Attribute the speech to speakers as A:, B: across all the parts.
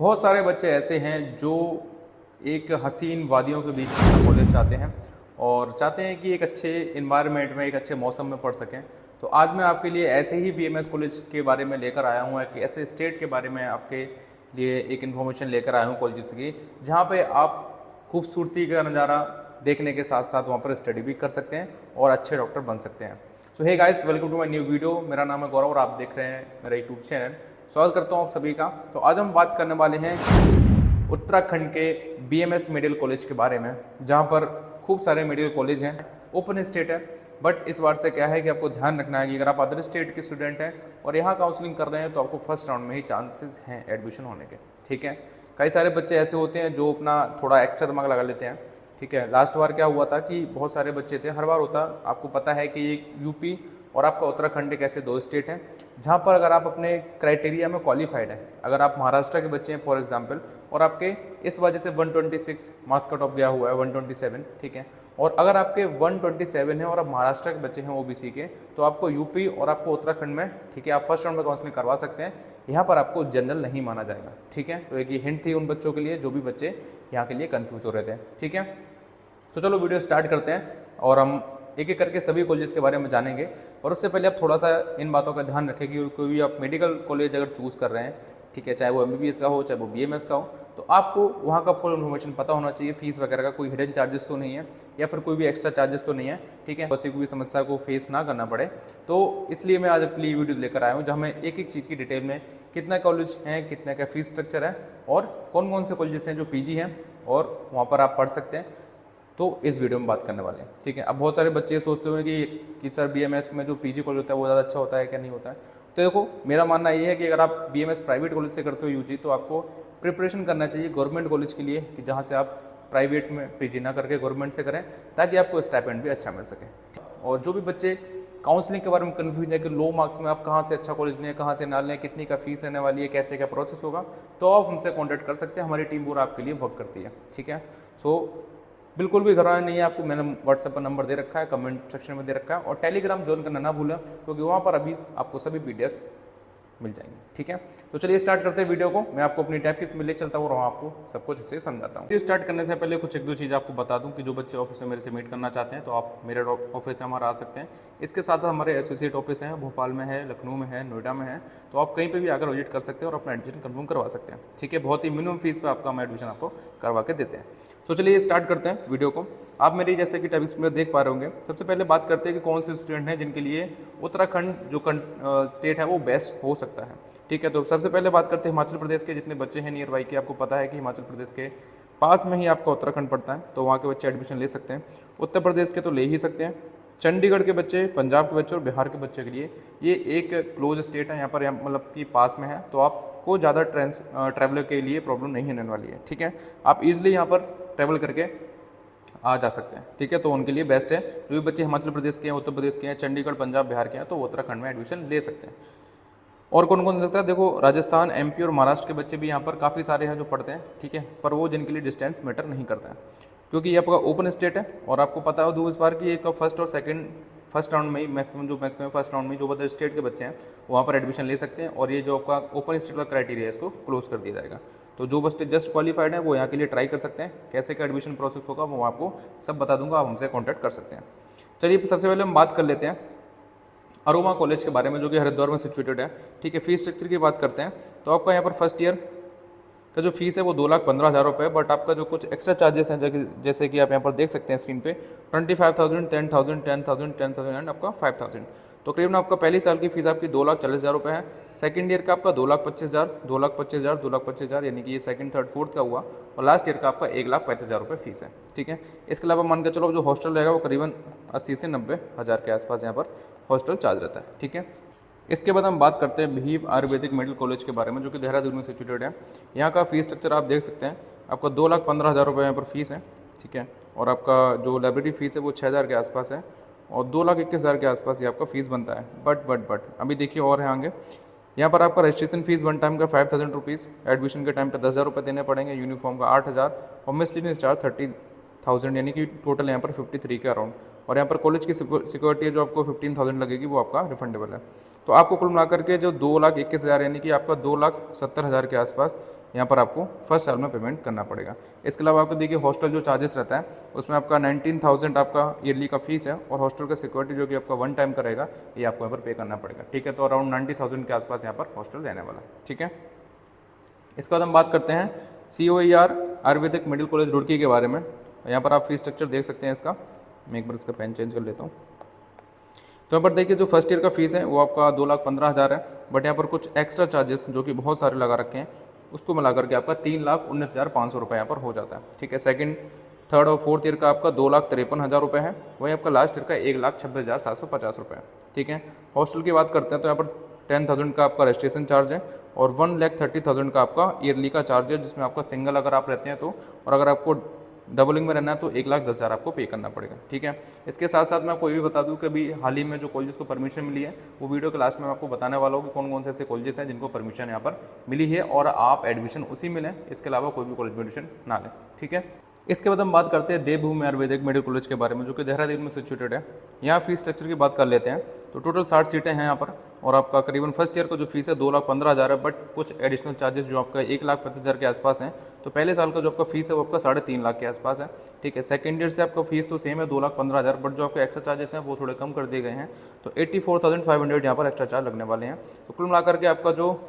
A: बहुत सारे बच्चे ऐसे हैं जो एक हसीन वादियों के बीच में अपना कॉलेज चाहते हैं और चाहते हैं कि एक अच्छे इन्वायरमेंट में, एक अच्छे मौसम में पढ़ सकें। तो आज मैं आपके लिए ऐसे ही बीएमएस कॉलेज के बारे में लेकर आया हूँ, एक ऐसे स्टेट के बारे में आपके लिए एक इन्फॉर्मेशन लेकर आया हूँ कॉलेज की, जहाँ पे आप खूबसूरती का नज़ारा देखने के साथ साथ वहाँ पर स्टडी भी कर सकते हैं और अच्छे डॉक्टर बन सकते हैं। So hey guys, welcome to my new video. मेरा नाम है गौरव और आप देख रहे हैं मेरा यूट्यूब चैनल। स्वागत करता हूँ आप सभी का। तो आज हम बात करने वाले हैं उत्तराखंड के बीएमएस मेडिकल कॉलेज के बारे में, जहाँ पर खूब सारे मेडिकल कॉलेज हैं। ओपन स्टेट है, बट इस बार से क्या है कि आपको ध्यान रखना है कि अगर आप अदर स्टेट के स्टूडेंट हैं और यहाँ काउंसलिंग कर रहे हैं तो आपको फर्स्ट राउंड में ही चांसेस हैं एडमिशन होने के। ठीक है, कई सारे बच्चे ऐसे होते हैं जो अपना थोड़ा एक्स्ट्रा दिमाग लगा लेते हैं। ठीक है, लास्ट बार क्या हुआ था कि बहुत सारे बच्चे थे, हर बार होता, आपको पता है कि एक यूपी और आपका उत्तराखंड एक ऐसे दो स्टेट हैं जहाँ पर अगर आप अपने क्राइटेरिया में क्वालिफाइड हैं, अगर आप महाराष्ट्र के बच्चे हैं फॉर एग्जांपल और आपके इस वजह से 126 मार्क्स कट ऑफ गया हुआ है 127, ठीक है, और अगर आपके 127 है और आप महाराष्ट्र के बच्चे हैं ओबीसी के, तो आपको यूपी और आपको उत्तराखंड में, ठीक है, आप फर्स्ट राउंड में काउंसलिंग करवा सकते हैं। यहाँ पर आपको जनरल नहीं माना जाएगा। ठीक है, तो एक ये हिंट थी उन बच्चों के लिए जो भी बच्चे यहाँ के लिए कन्फ्यूज हो रहे थे। ठीक है, तो चलो वीडियो स्टार्ट करते हैं और हम एक एक करके सभी कॉलेजेस के बारे में जानेंगे। पर उससे पहले आप थोड़ा सा इन बातों का ध्यान रखें कि कोई भी आप मेडिकल कॉलेज अगर चूज़ कर रहे हैं, ठीक है, चाहे वो एमबीबीएस का हो चाहे वो बीएमएस का हो, तो आपको वहाँ का फुल इन्फॉर्मेशन पता होना चाहिए। फीस वगैरह का कोई हिडन चार्जेस तो नहीं है या फिर कोई भी एक्स्ट्रा चार्जेस तो नहीं है। ठीक है, बस कोई समस्या को फेस ना करना पड़े, तो इसलिए मैं आज आपके लिए वीडियो लेकर आया हूँ जहाँ मैं एक एक चीज़ की डिटेल में, कितना कॉलेज हैं, कितना का फीस स्ट्रक्चर है और कौन कौन से कॉलेजेस हैं जो पीजी हैं और वहाँ पर आप पढ़ सकते हैं, तो इस वीडियो में बात करने वाले हैं। ठीक है, अब बहुत सारे बच्चे ये सोचते हुए कि सर बीएमएस में जो पीजी कॉलेज होता है वो ज़्यादा अच्छा होता है क्या नहीं होता है। तो देखो, मेरा मानना ये है कि अगर आप बीएमएस प्राइवेट कॉलेज से करते हो यूजी, तो आपको प्रिपरेशन करना चाहिए गवर्नमेंट कॉलेज के लिए, कि जहाँ से आप प्राइवेट में पीजी ना करके गवर्नमेंट से करें, ताकि आपको स्टाइपेंड भी अच्छा मिल सके। और जो भी बच्चे काउंसलिंग के बारे में कन्फ्यूज है कि लो मार्क्स में आप कहाँ से अच्छा कॉलेज लें, कहाँ से ना लें, कितनी का फीस लेने वाली है, कैसे क्या प्रोसेस होगा, तो आप हमसे कॉन्टैक्ट कर सकते हैं। हमारी टीम पूरा आपके लिए वर्क करती है। ठीक है, सो बिल्कुल भी घबराना नहीं है आपको। मैंने व्हाट्सएप पर नंबर दे रखा है, कमेंट सेक्शन में दे रखा है, और टेलीग्राम ज्वाइन करना ना भूलें, क्योंकि वहाँ पर अभी आपको सभी पीडीएफ्स मिल जाएंगे। ठीक है, तो चलिए स्टार्ट करते हैं वीडियो को। मैं आपको अपनी टाइप की ले चलता हूँ और वहाँ आपको सब कुछ इससे समझाता हूँ। स्टार्ट करने से पहले कुछ एक दो चीज़ आपको बता दूँ कि जो बच्चे ऑफिस में मेरे से मीट करना चाहते हैं तो आप मेरे ऑफिस से हमारा आ सकते हैं। इसके साथ हमारे एसोसिएट ऑफिस हैं, भोपाल में है, लखनऊ में है, नोएडा में है, तो आप कहीं पर भी आकर विजिट कर सकते हैं और अपना एडमिशन कन्फर्म करवा सकते हैं। ठीक है, बहुत ही मिनिमम फीस पर आपका हम एडमिशन आपको करवा के देते हैं। तो चलिए स्टार्ट करते हैं वीडियो को। आप मेरी जैसे कि टाइप्स में देख पा रहे होंगे। सबसे पहले बात करते हैं कि कौन से स्टूडेंट हैं जिनके लिए उत्तराखंड जो स्टेट है वो बेस्ट हो सकता है। ठीक है, तो सबसे पहले बात करते हैं हिमाचल प्रदेश के जितने बच्चे हैं नियर बाई के। आपको पता है कि हिमाचल प्रदेश के पास में ही आपका उत्तराखंड पड़ता है, तो वहाँ के बच्चे एडमिशन ले सकते हैं। उत्तर प्रदेश के तो ले ही सकते हैं। चंडीगढ़ के बच्चे, पंजाब के बच्चे और बिहार के बच्चे के लिए ये एक क्लोज स्टेट है, यहाँ पर मतलब कि पास में है, तो आपको ज़्यादा ट्रैवलर के लिए प्रॉब्लम नहीं होने वाली है। ठीक है, आप इजीली यहाँ पर ट्रैवल करके आ जा सकते हैं। ठीक है, तो उनके लिए बेस्ट है। जो भी बच्चे हिमाचल प्रदेश के हैं, उत्तर प्रदेश के हैं, चंडीगढ़, पंजाब, बिहार के हैं, तो वो उत्तराखंड में एडमिशन ले सकते हैं। और कौन कौन सकता है, देखो राजस्थान, एमपी और महाराष्ट्र के बच्चे भी यहाँ पर काफ़ी सारे हैं जो पढ़ते हैं। ठीक है, पर वो जिनके लिए डिस्टेंस मैटर नहीं करता है, क्योंकि ये आपका ओपन स्टेट है। और आपको पता हो इस बार कि एक फर्स्ट और सेकंड फर्स्ट राउंड में ही मैक्सिमम फर्स्ट राउंड में जो बदर स्टेट के बच्चे हैं वहाँ पर एडमिशन ले सकते हैं। और ये जो आपका ओपन स्टेट का क्राइटेरिया है इसको क्लोज कर दिया जाएगा। तो जो बच्चे जस्ट क्वालिफाइड हैं वो यहाँ के लिए ट्राई कर सकते हैं। कैसे का एडमिशन प्रोसेस होगा वो आपको सब बता दूंगा, आप हमसे कॉन्टैक्ट कर सकते हैं। चलिए सबसे पहले हम बात कर लेते हैं अरोमा कॉलेज के बारे में, जो कि हरिद्वार में सिचुएटेड है। ठीक है, फीस स्ट्रक्चर की बात करते हैं तो आपका यहाँ पर फर्स्ट ईयर का जो फीस है वो 2,15,000 रुपये है। बट आपका जो कुछ एक्स्ट्रा चार्जेस हैं, जैसे कि आप यहाँ पर देख सकते हैं स्क्रीन पे, 25,000, 10,000, 10,000, 10,000 एंड आपका 5,000। तो करीबन आपका पहली साल की फीस आपकी 2,40,000 रुपये है। सेकंड ईयर का आपका 2,25,000, 2,25,000, 2,25,000, यानी कि ये सेकंड, थर्ड, फोर्थ का हुआ। और लास्ट ईयर का आपका 1,35,000 रुपये फीस है। ठीक है, इसके अलावा मान के चलो जो हॉस्टल रहेगा वो करीबन 80 से 90,000 के आसपास यहाँ पर हॉस्टल चार्ज रहता है। ठीक है, इसके बाद हम बात करते हैं भीम आयुर्वेदिक मेडिकल कॉलेज के बारे में, जो कि देहरादून में सिचुएटेड है। यहाँ का फीस स्ट्रक्चर आप देख सकते हैं। आपका 2,15,000 रुपये यहाँ पर फीस है। ठीक है, और आपका जो लाइब्रेरी फीस है वो 6,000 के आसपास है, और 2,21,000 के आसपास ये आपका फीस बनता है। बट अभी देखिए और है आगे। यहाँ पर आपका रजिस्ट्रेशन फीस वन टाइम का 5,000 रुपीज़, एडमिशन के टाइम पे 10,000 रुपये देने पड़ेंगे, यूनिफॉर्म का 8,000 और मिसलेनियस चार्ज 30,000, यानी कि टोटल यहाँ पर 53 के अराउंड। और यहाँ पर कॉलेज की सिक्योरिटी है जो आपको 15,000 लगेगी, वो आपका रिफंडेबल है। तो आपको कुल मिलाकर के जो 2,21,000 यानी कि आपका 2,70,000 के आसपास यहाँ पर आपको फर्स्ट साल में पेमेंट करना पड़ेगा। इसके अलावा आपको देखिए हॉस्टल जो चार्जेस रहता है उसमें आपका 19,000 आपका ईयरली का फीस है, और हॉस्टल का सिक्योरिटी जो कि आपका 1 टाइम का रहेगा ये आपको यहाँ पर पे करना पड़ेगा। ठीक है, तो अराउंड 90,000 के आसपास यहाँ पर हॉस्टल रहने वाला है। ठीक है, इसके बाद हम बात करते हैं COER Ayurvedic medical college Roorkee के बारे में। यहाँ पर आप फीस स्ट्रक्चर देख सकते हैं इसका। मैं एक बार इसका पेन चेंज कर लेता हूँ। तो यहाँ पर देखिए जो फर्स्ट ईयर का फीस है वो आपका 2,15,000 है, बट यहाँ पर कुछ एक्स्ट्रा चार्जेस जो कि बहुत सारे लगा रखे हैं उसको मिला करके आपका 3,19,500 रुपये यहाँ पर हो जाता है। ठीक है, सेकंड, थर्ड और फोर्थ ईयर का आपका 2,53,000 रुपये है, वही आपका लास्ट ईयर का 1,26,750 रुपये है। ठीक है, हॉस्टल की बात करते हैं तो यहाँ पर 10,000 का आपका रजिस्ट्रेशन चार्ज है और 1,30,000 का आपका ईयरली का चार्ज है, जिसमें आपका सिंगल अगर आप रहते हैं तो, और अगर आपको डबलिंग में रहना है तो 1,10,000 आपको पे करना पड़ेगा। ठीक है, इसके साथ साथ मैं आपको ये भी बता दूं कि अभी हाल ही में जो कॉलेजेस को परमिशन मिली है वो वीडियो के लास्ट में मैं आपको बताने वाला हूँ कि कौन कौन से ऐसे कॉलेजेस हैं जिनको परमिशन यहाँ पर मिली है और आप एडमिशन उसी में लें, इसके अलावा कोई भी कॉलेज में एडमिशन ना लें। ठीक है, इसके बाद हम बात करते हैं देवभूमि आयुर्वेदिक मेडिकल कॉलेज के बारे में, जो कि देहरादून में सिचुएटेड है। यहाँ फीस स्ट्रक्चर की बात कर लेते हैं तो टोटल 60 सीटें हैं यहाँ पर, और आपका करीबन फर्स्ट ईयर का जो फीस है 2,15,000 है, बट कुछ एडिशनल चार्जेस जो आपका 1,35,000 के आसपास हैं। तो पहले साल का जो आपका फीस है वो आपका 3.5 लाख के आसपास है। ठीक है, सेकंड ईयर से आपका फीस तो सेम है 2,15,000, बट जो आपके एक्स्ट्रा चार्जेस हैं वो थोड़े कम कर दिए गए हैं, तो 84,500 यहाँ पर एक्स्ट्रा चार्ज लगने वाले हैं। तो कुल मिलाकर के आपका जो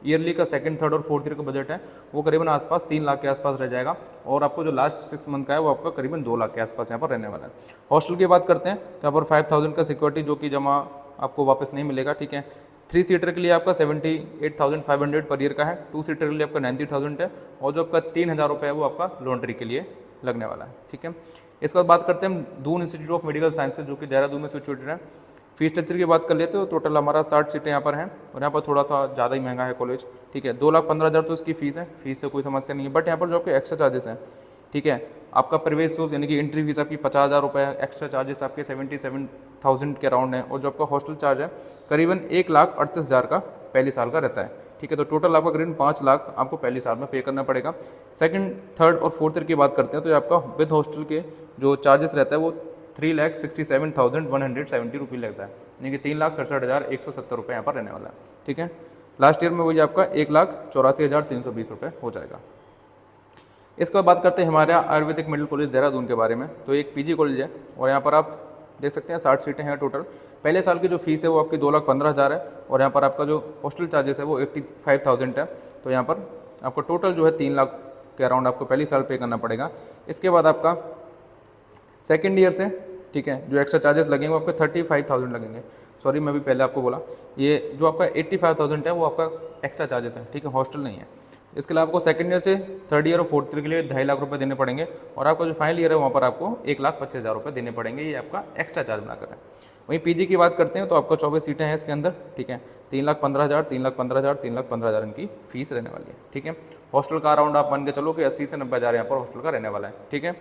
A: ईयरली का सेकंड, थर्ड और फोर्थ ईयर का बजट है वो करीबन आसपास 3 लाख के आसपास रह जाएगा, और आपको जो लास्ट 6 मंथ का है वो आपका करीबन 2 लाख के आसपास यहाँ पर रहने वाला है। हॉस्टल की बात करते हैं तो यहाँ पर 5,000 का सिक्योरिटी जो कि जमा आपको वापस नहीं मिलेगा। ठीक है, 3 सीटर के लिए आपका 78,500 पर ईयर का है, 2 सीटर के लिए आपका 90,000 है, और जो आपका 3,000 रुपये है वो आपका लॉन्ड्री के लिए लगने वाला है। ठीक है, इसके बाद बात करते हैं Doon institute of medical sciences जो कि देहरादून में सिचुएटेड है। फीस स्ट्रक्चर की बात कर लेते हो, टोटल हमारा 60 सीटें यहाँ पर हैं, और यहाँ पर थोड़ा ज़्यादा ही महंगा है कॉलेज। ठीक है, 2,15,000 तो इसकी फीस है, फीस से कोई समस्या नहीं है, बट यहाँ पर जो आपके एक्स्ट्रा चार्जेस हैं, ठीक है, आपका प्रवेश फीस यानी कि एंट्री फीस आपकी 50,000 रुपये है, एक्स्ट्रा चार्जेस आपके 77,000 के अराउंड है, और जो आपका हॉस्टल चार्ज है करीबन 1,38,000 का पहले साल का रहता है। ठीक है, तो टोटल आपका करीबन 5 लाख आपको पहले साल में पे करना पड़ेगा। सेकंड, थर्ड और फोर्थ ईयर की बात करते हैं तो आपका विद हॉस्टल के जो चार्जेस रहता है वो 3,67,170 रुपये लगता है, यानी कि 3,67,170 रुपये यहाँ पर रहने वाला है। ठीक है, लास्ट ईयर में वही आपका 1,84,320 रुपये हो जाएगा। इसके बाद बात करते हैं हमारे आयुर्वेदिक मेडिकल कॉलेज देहरादून के बारे में। तो एक PG कॉलेज है, और यहाँ पर आप देख सकते हैं 60 सीटें हैं टोटल। पहले साल की जो फीस है वो आपकी 2,15,000 है, और यहाँ पर आपका जो हॉस्टल चार्जेस है वो 85,000 है। तो यहाँ पर आपका टोटल जो है 3 लाख के अराउंड आपको पहली साल पे करना पड़ेगा। इसके बाद आपका सेकेंड ईयर से, ठीक है, जो एक्स्ट्रा चार्जेस लगेंगे वो आपके 35,000 लगेंगे। सॉरी, मैं भी पहले आपको बोला, ये जो आपका 85,000 है वो आपका एक्स्ट्रा चार्जेस है। ठीक है, हॉस्टल नहीं है। इसके अलावा आपको सेकंड ईयर से थर्ड ईयर और फोर्थ ईयर के लिए 2.5 लाख रुपए देने पड़ेंगे, और आपका जो फाइनल ईयर है वहाँ पर आपको 1,25,000 रुपये देने पड़ेंगे। ये आपका एक्स्ट्रा चार्ज बनाकर है। वहीं PG की बात करते हैं तो आपका 24 सीटें हैं इसके अंदर। ठीक है, 3,15,000, 3,15,000, 3,15,000 इनकी फीस रहने वाली है। ठीक है, हॉस्टल का अराउंड आप मान के चलो कि 80 से 90,000 यहाँ पर हॉस्टल का रहने वाला है। ठीक है,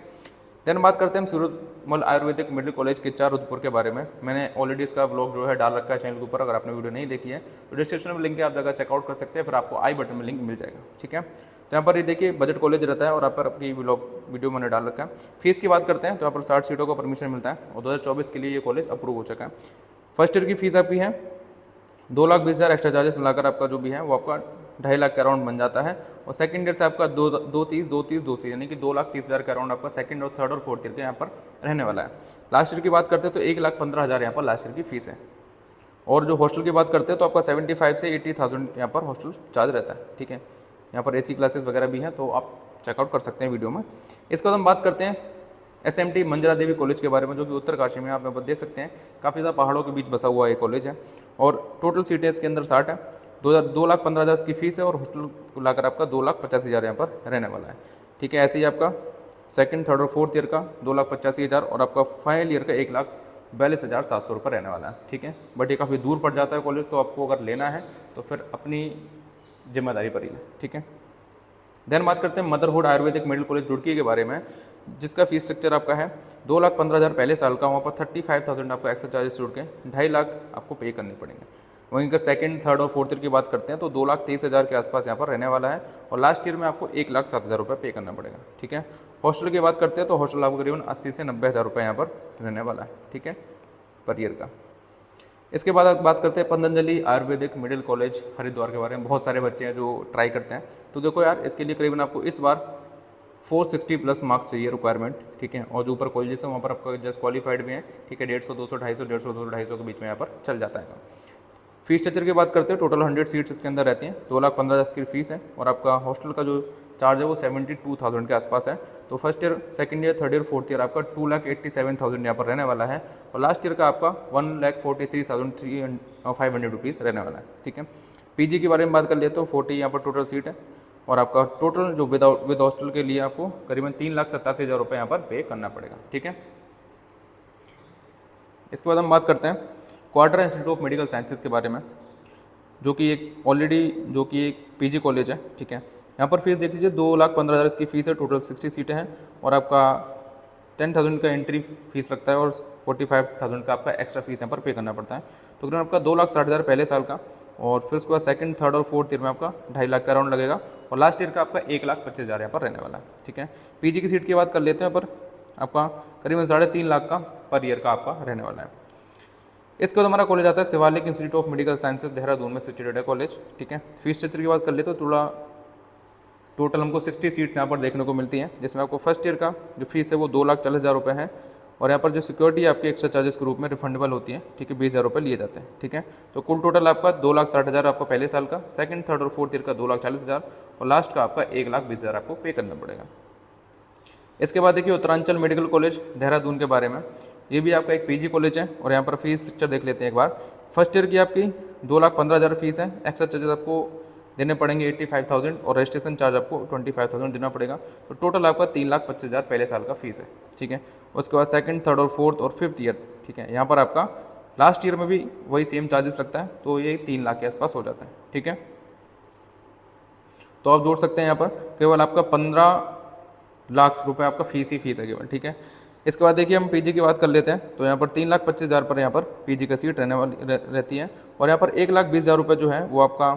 A: देन बात करते हैं हम सूरजमल आयुर्वेदिक मेडिकल कॉलेज किच्चा रुद्रपुर के बारे में। मैंने ऑलरेडी इसका ब्लॉग जो है डाल रखा है चैनल के ऊपर, अगर आपने वीडियो नहीं देखी है तो डिस्क्रिप्शन में लिंक है, आप जगह चेकआउट कर सकते हैं, फिर आपको आई बटन में लिंक मिल जाएगा। ठीक है, तो यहाँ पर ये देखिए बजट कॉलेज रहता है, और यहाँ पर आपकी वीडियो मैंने डाल रखा है। फीस की बात करते हैं तो यहाँ पर 60 सीटों का परमिशन मिलता है, और 2024 के लिए ये कॉलेज अप्रूव हो चुका है। फर्स्ट ईयर की फीस आपकी है 2,20,000, एक्स्ट्रा चार्जेस मिलाकर आपका जो भी है वो आपका 2.5 लाख के अराउंड बन जाता है। और सेकंड ईयर से आपका 2,30,000 यानी कि 2,30,000 के अराउंड आपका सेकंड और थर्ड और फोर्थ ईयर के यहाँ पर रहने वाला है। लास्ट ईयर की बात करते हैं तो 1,15,000 यहाँ पर लास्ट ईयर की फीस है। और जो हॉस्टल की बात करते हैं तो आपका 75 से 80,000 यहाँ पर हॉस्टल चार्ज रहता है। ठीक है, यहाँ पर AC क्लासेस वगैरह भी हैं, तो आप चेकआउट कर सकते हैं वीडियो में। इसके बाद हम बात करते हैं SMT मंजरा देवी कॉलेज के बारे में, जो कि उत्तरकाशी में आप यहाँ पर देख सकते हैं। काफ़ी ज़्यादा पहाड़ों के बीच बसा हुआ ये कॉलेज है, और टोटल सीटें इसके अंदर 60 है। 2,15,000 इसकी फीस है, और हॉस्टल को लाकर आपका 2,85,000 यहाँ पर रहने वाला है। ठीक है, ऐसे ही आपका सेकंड, थर्ड और फोर्थ ईयर का 2,85,000, और आपका फाइनल ईयर का 1,42,700 रुपये रहने वाला है। ठीक है, बट ये काफ़ी दूर पड़ जाता है कॉलेज, तो आपको अगर लेना है तो फिर अपनी जिम्मेदारी पर ही लें। ठीक है, देन बात करते हैं motherhood Ayurvedic medical college Roorkee के बारे में, जिसका फीस स्ट्रक्चर आपका है 2,15,000 पहले साल का, वहाँ पर 35,000 आपको एक्स्ट्रा चार्जेस जोड़ के 2.5 लाख आपको पे करने पड़ेंगे। वहीं अगर सेकंड, थर्ड और फोर्थ ईयर की बात करते हैं तो 2,23,000 के आसपास यहाँ पर रहने वाला है, और लास्ट ईयर में आपको 1,07,000 रुपये पे करना पड़ेगा। ठीक है, हॉस्टल की बात करते हैं तो हॉस्टल आपको करीबन 80 से 90,000 रुपये यहाँ पर रहने वाला है। ठीक है, पर ईयर का। इसके बाद बात करते हैं पतंजलि आयुर्वेदिक मिडिल कॉलेज हरिद्वार के बारे में। बहुत सारे बच्चे हैं जो ट्राई करते हैं, तो देखो यार इसके लिए करीबन आपको इस बार 460 प्लस मार्क्स चाहिए रिक्वायरमेंट, ठीक है। और जो ऊपर कॉलेजेस है वहाँ पर आपका जस्ट क्वालिफाइड भी है, ठीक है। 150, 200, 250, 150, 200, 250 के बीच में यहाँ पर चल जाता है। फीस स्ट्रक्चर की बात करते हैं, टोटल 100 सीट्स इसके अंदर रहती हैं, 2,15,000 की फीस है। और आपका हॉस्टल का जो चार्ज है वो 72,000 के आसपास है। तो first year, second year, third year, fourth year आपका 2,87,000 यहाँ पर रहने वाला है। और लास्ट ईयर का आपका 1,43,500 रुपीज़ रहने वाला है, ठीक है। पीजी के बारे में बात कर लिए तो 40 यहाँ पर टोटल सीट है। और आपका टोटल जो विद हॉस्टल के लिए आपको करीबन 3,87,000 रुपये यहाँ पर पे करना पड़ेगा, ठीक है। इसके बाद हम बात करते हैं quarter institute of medical sciences के बारे में, जो कि एक ऑलरेडी जो कि एक पीजी कॉलेज है, ठीक है। यहाँ पर फीस देख लीजिए 2,15,000 इसकी फ़ीस है, टोटल 60 सीटें हैं। और आपका 10,000 का एंट्री फीस लगता है और 45,000 का आपका एक्स्ट्रा फीस यहाँ पर पे करना पड़ता है। तो करीबन आपका 2,60,000 पहले साल का, और फिर उसके बाद सेकंड, थर्ड और फोर्थ ईयर में आपका 2.5 लाख का राउंड लगेगा। और लास्ट ईयर का आपका 1,25,000 यहाँ पर रहने वाला है, ठीक है। पीजी की सीट की बात कर लेते हैं, पर आपका करीबन 3.5 लाख का पर ईयर का आपका रहने वाला है। इसके बाद हमारा कॉलेज आता है Shivalik institute of medical sciences, Dehradun में सिचुएटेड है कॉलेज, ठीक है। फीस स्ट्रक्चर की बात कर ले तो थोड़ा टोटल हमको 60 सीट्स यहाँ पर देखने को मिलती हैं, जिसमें आपको फर्स्ट ईयर का जो फीस है वो 2,40,000 रुपये है। और यहाँ पर जो सिक्योरिटी आपकी एक्स्ट्रा चार्जेस के रूप में रिफंडेबल होती है, ठीक है, 20,000 रुपये लिए जाते हैं, ठीक है। तो कुल टोटल आपका 2,60,000 आपका पहले साल का, सेकंड, थर्ड और फोर्थ ईयर का 2,40,000 और लास्ट का आपका 1,20,000 आपको पे करना पड़ेगा। इसके बाद देखिए उत्तरांचल मेडिकल कॉलेज देहरादून के बारे में, ये भी आपका एक पीजी कॉलेज है। और यहाँ पर फीस स्ट्रक्चर देख लेते हैं एक बार। फर्स्ट ईयर की आपकी 2,15,000 फीस है, एक्स्ट्रा चार्जेस आपको देने पड़ेंगे 85,000 और रजिस्ट्रेशन चार्ज आपको 25,000 देना पड़ेगा। तो टोटल आपका 3,25,000 पहले साल का फीस है, ठीक है। उसके बाद सेकंड, थर्ड और फोर्थ और फिफ्थ ईयर, ठीक है, यहाँ पर आपका लास्ट ईयर में भी वही सेम चार्जेस लगता है, तो ये 3 लाख के आसपास हो जाता है, ठीक है। तो आप जोड़ सकते हैं यहाँ पर केवल आपका 15 लाख रुपए आपका फीस ही फीस है केवल, ठीक है। इसके बाद देखिए हम पीजी की बात कर लेते हैं, तो यहाँ पर 3,25,000 पर यहाँ पर पीजी का सीट रहने वाली रहती है। और यहाँ पर 1,20,000 रुपये जो है वो आपका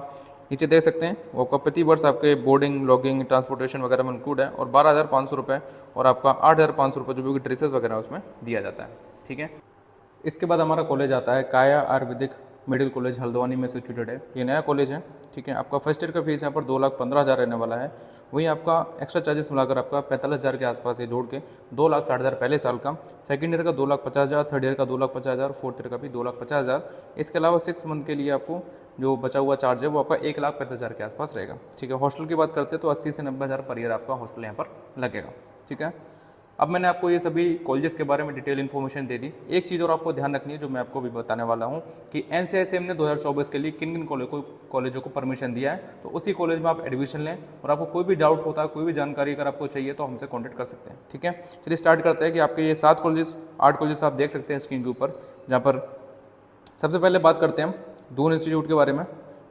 A: नीचे देख सकते हैं, वो आपका प्रति वर्ष आपके बोर्डिंग, लॉगिंग, ट्रांसपोर्टेशन वगैरह में इंक्लूड है। और 12,500 रुपये और आपका 8,500 रुपये जो भी ड्रेसेस वगैरह उसमें दिया जाता है, ठीक है। इसके बाद हमारा कॉलेज आता है काया आयुर्वेदिक मेडिकल कॉलेज, हल्द्वानी में सिचुएटेड है। ये नया कॉलेज है, ठीक है। आपका फर्स्ट ईयर का फीस यहाँ पर 2,15,000 रहने वाला है। वहीं आपका एक्स्ट्रा चार्जेस मिलाकर आपका 45,000 के आसपास ये जोड़ के 2,60,000 पहले साल का, सेकंड ईयर का 2,50,000, थर्ड ईयर का 2,50,000, फोर्थ ईयर का भी 2,50,000। इसके अलावा 6 मंथ के लिए आपको जो बचा हुआ चार्ज है वो आपका 1,35,000 के आसपास रहेगा, ठीक है। हॉस्टल की बात करते हैं तो 80 से 90,000 पर ईयर आपका हॉस्टल यहाँ पर लगेगा, ठीक है। अब मैंने आपको ये सभी कॉलेजेस के बारे में डिटेल इन्फॉर्मेशन दे दी। एक चीज़ और आपको ध्यान रखनी है जो मैं आपको भी बताने वाला हूँ कि NCISM ने 2024 के लिए किन किन कॉलेजों को परमिशन दिया है, तो उसी कॉलेज में आप एडमिशन लें। और आपको कोई भी डाउट होता है, कोई भी जानकारी अगर आपको चाहिए तो हमसे कॉन्टैक्ट कर सकते हैं, ठीक है। चलिए स्टार्ट करते हैं कि आपके ये 8 कॉलेजेस आप देख सकते हैं स्क्रीन के ऊपर, जहाँ पर सबसे पहले बात करते हैं हम दून इंस्टीट्यूट के बारे में,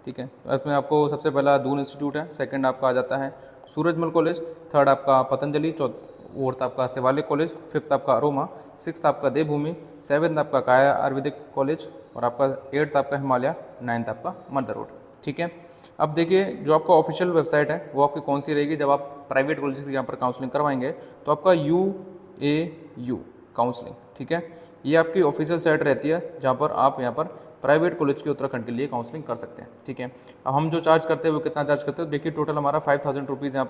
A: ठीक है। इसमें आपको सबसे पहला दून इंस्टीट्यूट है, सेकंड आपका आ जाता है सूरजमल कॉलेज, थर्ड आपका पतंजलि, फोर्थ आपका शिवालिक कॉलेज, फिफ्थ आपका अरोमा, सिक्स्थ आपका देवभूमि, सेवन्थ आपका काया आयुर्वेदिक कॉलेज और आपका 8th आपका हिमालय, 9th आपका मदर रोड, ठीक है। अब देखिए जो आपका ऑफिशियल वेबसाइट है वो आपकी कौन सी रहेगी। जब आप प्राइवेट कॉलेज यहाँ पर काउंसलिंग करवाएंगे तो आपका UAU काउंसलिंग, ठीक है, ये आपकी ऑफिशियल साइट रहती है जहाँ पर आप यहाँ पर प्राइवेट कॉलेज के उत्तराखंड के लिए काउंसलिंग कर सकते हैं, ठीक है। अब हम जो चार्ज करते हैं वो कितना चार्ज करते हैं, देखिए टोटल हमारा 5,000 रुपीज़ यहाँ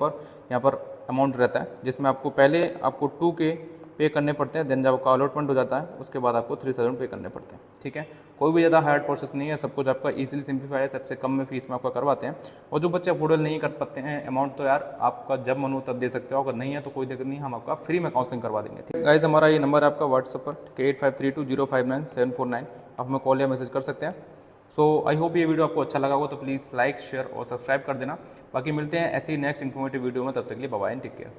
A: पर अमाउंट रहता है, जिसमें आपको पहले आपको 2K पे करने पड़ते हैं, देन जब आपका अलॉटमेंट हो जाता है उसके बाद आपको 3,000 पे करने पड़ते हैं, ठीक है। कोई भी ज़्यादा हार्ड प्रोसेस नहीं है, सब कुछ आपका ईजिली सिंप्लीफाई है, सबसे कम में फीस में आपका करवाते हैं। और जो बच्चे अफोर्डेबल नहीं कर पाते हैं अमाउंट, तो यार आपका जब मन हो तब दे सकते हो, अगर नहीं है तो कोई दिक्कत नहीं, हम आपका फ्री में काउंसलिंग करवा देंगे, ठीक है। गाइस हमारा ये नंबर है आपका व्हाट्सएप पर, 8532059749, आप हमें कॉल या मैसेज कर सकते हैं। सो आई होप ये वीडियो आपको अच्छा लगा हो, तो प्लीज़ लाइक, शेयर और सब्सक्राइब कर देना। बाकी मिलते हैं ऐसी नेक्स्ट इन्फॉर्मेटिव वीडियो में, तब तक के लिए bye bye and take care.